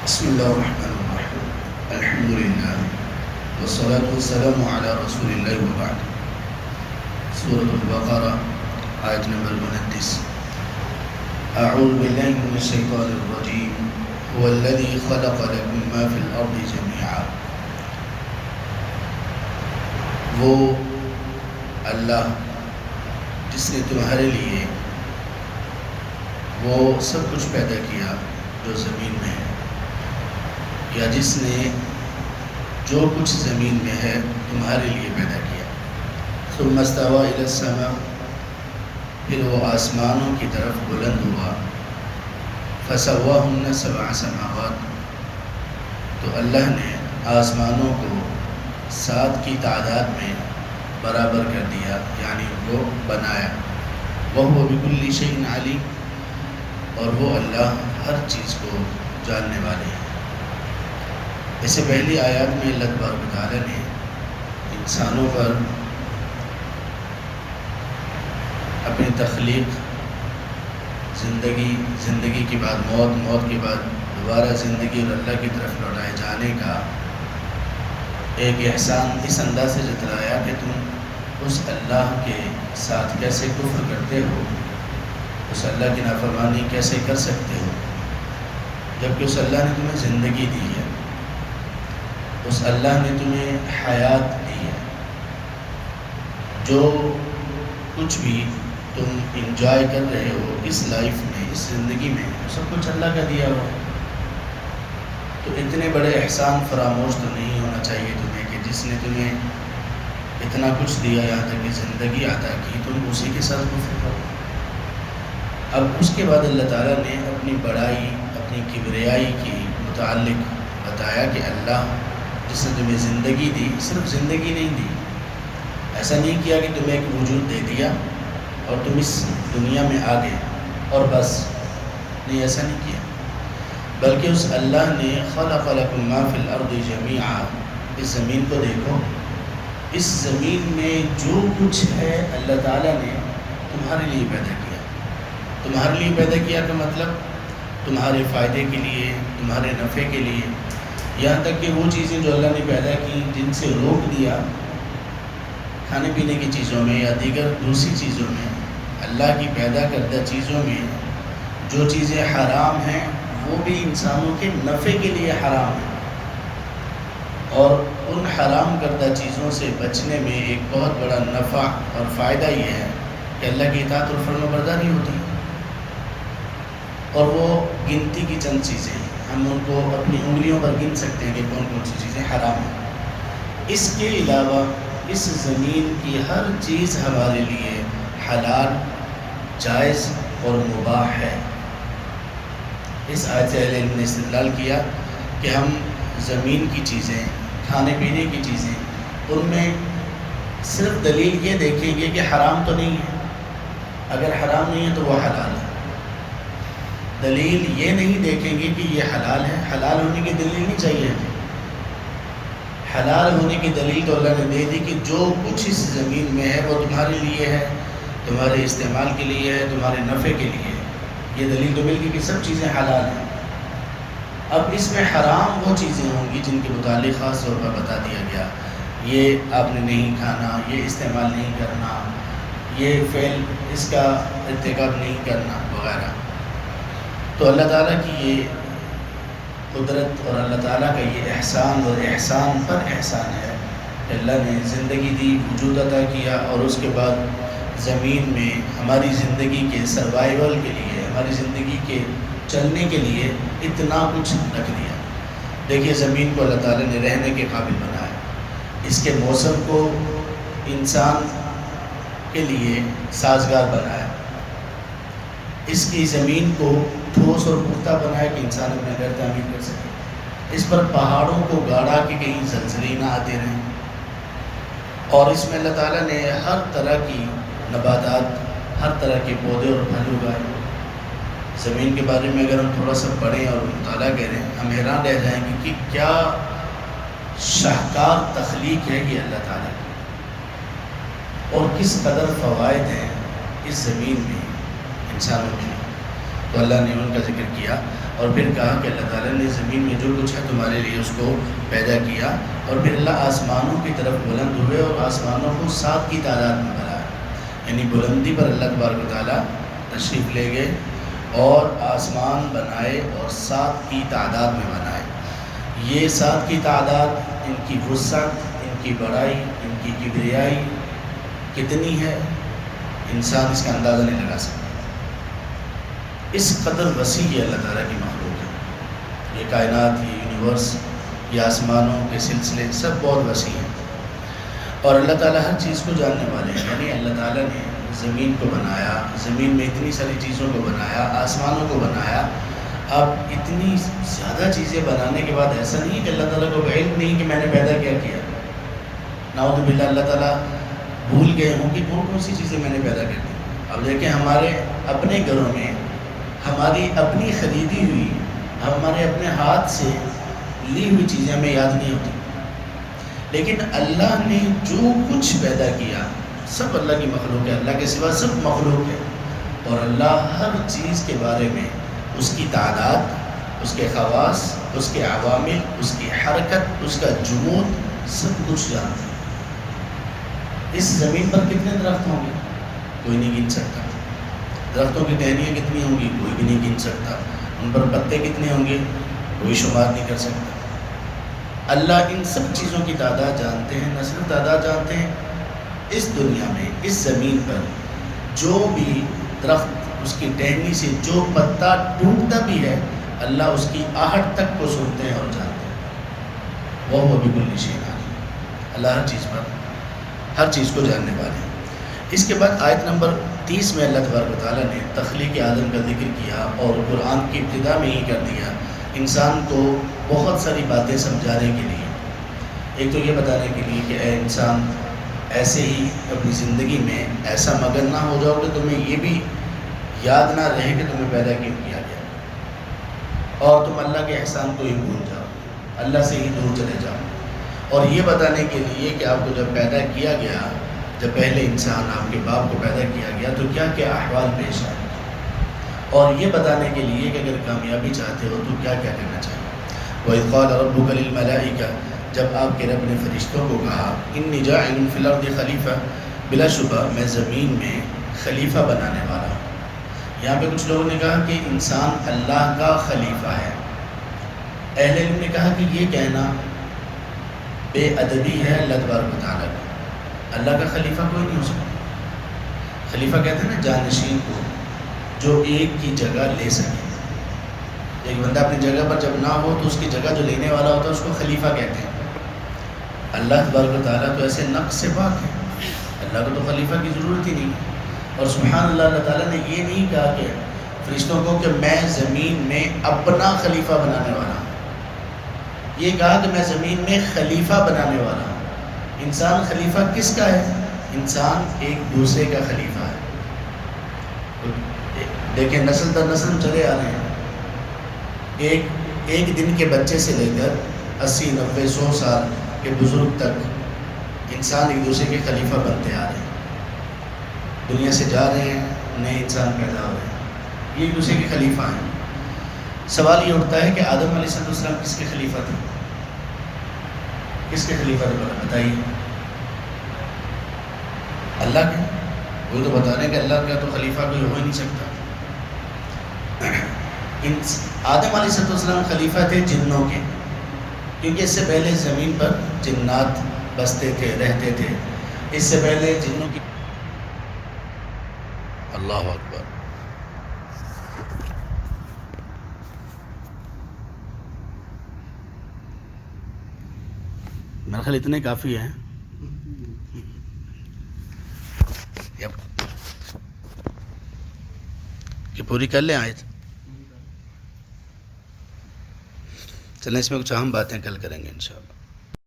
بسم الله الرحمن الرحيم. الحمد لله والصلاة والسلام على رسول الله وبعد. سورة البقرة آية نمبر 29. أعوذ بالله من الشيطان الرجيم. هو الذي خلق لكم ما في الأرض جميعا. وہ اللہ جس نے تمہارے لیے وہ سب کچھ پیدا کیا جو زمین میں ہے، یا جس نے جو کچھ زمین میں ہے تمہارے لیے پیدا کیا. ثم استوى إلى السماء، پھر وہ آسمانوں کی طرف بلند ہوا. فسواهن 7 سماوات، تو اللہ نے آسمانوں کو 7 کی تعداد میں برابر کر دیا، یعنی ان کو بنایا. وهو بكل شيء عليم، اور وہ اللہ ہر چیز کو جاننے والے ہیں. اس سے پہلی آیات میں اللہ تبارک و تعالیٰ نے انسانوں پر اپنی تخلیق، زندگی کے بعد موت، موت کے بعد دوبارہ زندگی اور اللہ کی طرف لوٹائے جانے کا ایک احسان اس انداز سے جتلایا کہ تم اس اللہ کے ساتھ کیسے کفر کرتے ہو، اس اللہ کی نافرمانی کیسے کر سکتے ہو، جبکہ اس اللہ نے تمہیں زندگی دی ہے، اس اللہ نے تمہیں حیات دی ہے. جو کچھ بھی تم انجوائے کر رہے ہو اس لائف میں، اس زندگی میں، سب کچھ اللہ کا دیا ہوا. تو اتنے بڑے احسان فراموش تو نہیں ہونا چاہیے تمہیں کہ جس نے تمہیں اتنا کچھ دیا، یہاں تک کہ زندگی عطا کی، تم اسی کے ساتھ کفر کرو. اب اس کے بعد اللہ تعالیٰ نے اپنی بڑائی، اپنی کبریائی کی متعلق بتایا کہ اللہ جس نے تمہیں زندگی دی، صرف زندگی نہیں دی. ایسا نہیں کیا کہ تمہیں ایک وجود دے دیا اور تم اس دنیا میں آ گئے اور بس، نہیں، ایسا نہیں کیا. بلکہ اس اللہ نے خلق لکم ما فی الارض جمیعا، اس زمین کو دیکھو، اس زمین میں جو کچھ ہے اللہ تعالیٰ نے تمہارے لیے پیدا کیا. تمہارے لیے پیدا کیا کا مطلب تمہارے فائدے کے لیے، تمہارے نفع کے لیے. یہاں تک کہ وہ چیزیں جو اللہ نے پیدا کی جن سے روک دیا، کھانے پینے کی چیزوں میں یا دیگر دوسری چیزوں میں، اللہ کی پیدا کردہ چیزوں میں جو چیزیں حرام ہیں وہ بھی انسانوں کے نفع کے لیے حرام ہیں. اور ان حرام کردہ چیزوں سے بچنے میں ایک بہت بڑا نفع اور فائدہ یہ ہے کہ اللہ کی اطاعت اور فرما برداری ہوتی ہے. اور وہ گنتی کی چند چیزیں ہیں، ہم ان کو اپنی انگلیوں پر گن سکتے ہیں کہ کون کون سی چیزیں حرام ہیں. اس کے علاوہ اس زمین کی ہر چیز ہمارے لیے حلال، جائز اور مباح ہے. اس آیت سے اہل علم نے استدلال کیا کہ ہم زمین کی چیزیں، کھانے پینے کی چیزیں، ان میں صرف دلیل یہ دیکھیں گے کہ حرام تو نہیں ہے. اگر حرام نہیں ہے تو وہ حلال ہے. دلیل یہ نہیں دیکھیں گے کہ یہ حلال ہے. حلال ہونے کی دلیل نہیں چاہیے. حلال ہونے کی دلیل تو اللہ نے دے دی کہ جو کچھ اس زمین میں ہے وہ تمہارے لیے ہے، تمہارے استعمال کے لیے ہے، تمہارے نفع کے لیے ہے. یہ دلیل تو مل گئی کہ سب چیزیں حلال ہیں. اب اس میں حرام وہ چیزیں ہوں گی جن کے متعلق خاص طور پر بتا دیا گیا، یہ آپ نے نہیں کھانا، یہ استعمال نہیں کرنا، یہ فعل اس کا ارتکاب نہیں کرنا وغیرہ. تو اللہ تعالیٰ کی یہ قدرت اور اللہ تعالیٰ کا یہ احسان اور احسان پر احسان ہے کہ اللہ نے زندگی دی، وجود عطا کیا، اور اس کے بعد زمین میں ہماری زندگی کے سروائیول کے لیے، ہماری زندگی کے چلنے کے لیے اتنا کچھ رکھ دیا. دیکھیے زمین کو اللہ تعالیٰ نے رہنے کے قابل بنایا، اس کے موسم کو انسان کے لیے سازگار بنایا، اس کی زمین کو ٹھوس اور پختہ بنایا کہ انسان اپنا گھر تعمیر کر سکے. اس پر پہاڑوں کو گاڑا کہ کہیں زلزلے نہ آتے رہیں. اور اس میں اللہ تعالیٰ نے ہر طرح کی نباتات، ہر طرح کے پودے اور پھل اگائے. زمین کے بارے میں اگر ہم تھوڑا سا پڑھیں اور مطالعہ کریں، ہم حیران رہ جائیں گے کہ کیا شاہکار تخلیق ہے یہ اللہ تعالیٰ کی، اور کس قدر فوائد ہیں اس زمین میں انسانوں کے. تو اللہ نے ان کا ذکر کیا. اور پھر کہا کہ اللہ تعالیٰ نے زمین میں جو کچھ ہے تمہارے لیے اس کو پیدا کیا، اور پھر اللہ آسمانوں کی طرف بلند ہوئے اور آسمانوں کو 7 کی تعداد میں بنایا، یعنی بلندی پر اللہ تبارک و تعالیٰ تشریف لے گئے اور آسمان بنائے اور 7 کی تعداد میں بنائے۔ یہ 7 کی تعداد، ان کی وسعت، ان کی بڑائی، ان کی کبریائی کتنی ہے انسان اس کا اندازہ نہیں لگا سکتا۔ اس قدر وسیع یہ اللہ تعالیٰ کی مخلوق ہے، یہ کائنات، یہ یونیورس، یہ آسمانوں کے سلسلے سب بہت وسیع ہیں، اور اللہ تعالیٰ ہر چیز کو جاننے والے ہیں۔ یعنی اللہ تعالیٰ نے زمین کو بنایا، زمین میں اتنی ساری چیزوں کو بنایا، آسمانوں کو بنایا۔ اب اتنی زیادہ چیزیں بنانے کے بعد ایسا نہیں ہے کہ اللہ تعالیٰ کو علم نہیں کہ میں نے پیدا کیا نعوذ باللہ اللہ تعالیٰ بھول گئے ہوں کہ کون کون سی چیزیں میں نے پیدا کر دی۔ اب دیکھیں ہمارے اپنے گھروں میں ہماری اپنی خریدی ہوئی، ہمارے اپنے ہاتھ سے لی ہوئی چیزیں ہمیں یاد نہیں ہوتی، لیکن اللہ نے جو کچھ پیدا کیا سب اللہ کی مخلوق ہے، اللہ کے سوا سب مخلوق ہے، اور اللہ ہر چیز کے بارے میں اس کی تعداد، اس کے خواص، اس کے عوامل، اس کی حرکت، اس کا جمود سب کچھ جانتا ہے۔ اس زمین پر کتنے درخت ہوں گے کوئی نہیں گن سکتا، درختوں کی ٹہنیاں کتنی ہوں گی کوئی بھی نہیں گن سکتا، ان پر پتے کتنے ہوں گے کوئی شمار نہیں کر سکتا۔ اللہ ان سب چیزوں کی تعداد جانتے ہیں، نہ صرف تعداد جانتے ہیں، اس دنیا میں اس زمین پر جو بھی درخت اس کی ٹہنی سے جو پتا ٹوٹتا بھی ہے اللہ اس کی آہٹ تک کو سنتے ہیں اور جانتے ہیں۔ وہ بکل شیء علیم، اللہ ہر چیز پر ہر چیز کو جاننے والے ہیں۔ اس کے بعد آیت نمبر 30 میں اللہ تبارک و تعالیٰ نے تخلیق آدم کا ذکر کیا اور قرآن کی ابتدا میں ہی کر دیا انسان کو بہت ساری باتیں سمجھانے کے لیے۔ ایک تو یہ بتانے کے لیے کہ اے انسان ایسے ہی اپنی زندگی میں ایسا مگن نہ ہو جاؤ کہ تمہیں یہ بھی یاد نہ رہے کہ تمہیں پیدا کیوں کیا گیا، اور تم اللہ کے احسان کو ہی بھول جاؤ، اللہ سے ہی دور چلے جاؤ۔ اور یہ بتانے کے لیے کہ آپ کو جب پیدا کیا گیا، جب پہلے انسان آپ کے باپ کو پیدا کیا گیا تو کیا کیا احوال پیش آئے، اور یہ بتانے کے لیے کہ اگر کامیابی چاہتے ہو تو کیا کیا کرنا چاہیے۔ وَإِذْ قَالَ رَبُّكَ لِلْمَلَائِكَةِ، جب آپ کے رب نے فرشتوں کو کہا إِنِّي جَاعِلٌ فِي الْأَرْضِ خَلِيفَةً، بلا شبہ میں زمین میں خلیفہ بنانے والا ہوں۔ یہاں پہ کچھ لوگوں نے کہا کہ انسان اللہ کا خلیفہ ہے، اہل علم نے کہا کہ یہ کہنا بے ادبی ہے اللہ تبارک و تعالیٰ کا، اللہ کا خلیفہ کوئی نہیں ہو سکتا۔ خلیفہ کہتے ہیں نا جانشین کو، جو ایک کی جگہ لے سکے۔ ایک بندہ اپنی جگہ پر جب نہ ہو تو اس کی جگہ جو لینے والا ہوتا ہے اس کو خلیفہ کہتے ہیں۔ اللہ تبارک و تعالیٰ تو ایسے نقص سے پاک ہے، اللہ کو تو خلیفہ کی ضرورت ہی نہیں ہے۔ اور سبحان اللہ، اللہ تعالیٰ نے یہ نہیں کہا کہ فرشتوں کو کہ میں زمین میں اپنا خلیفہ بنانے والا ہوں، یہ کہا کہ میں زمین میں خلیفہ بنانے والا ہوں۔ انسان خلیفہ کس کا ہے؟ انسان ایک دوسرے کا خلیفہ ہے۔ دیکھیں نسل در نسل چلے آ رہے ہیں، ایک دن کے بچے سے لے کر 80، 90، 100 سال کے بزرگ تک انسان ایک دوسرے کے خلیفہ بنتے آ رہے ہیں۔ دنیا سے جا رہے ہیں، نئے انسان پیدا ہو رہے ہیں، یہ ایک دوسرے کے خلیفہ ہیں۔ سوال یہ اٹھتا ہے کہ آدم علیہ السلام کس کے خلیفہ تھے؟ کس کے خلیفہ تھے بتائیے؟ اللہ کے؟ وہ تو بتا رہے ہیں کہ اللہ کا تو خلیفہ کوئی ہو ہی نہیں سکتا۔ آدم علیہ السلام خلیفہ تھے جنوں کے، کیونکہ اس سے پہلے زمین پر جنات بستے تھے، رہتے تھے۔ اس سے پہلے جنوں کی اللہ اکبر، میرا خیال اتنے کافی ہیں۔ کہ پوری کر لیں آیت؟ چلیں اس میں کچھ اہم باتیں کل کریں گے انشاءاللہ۔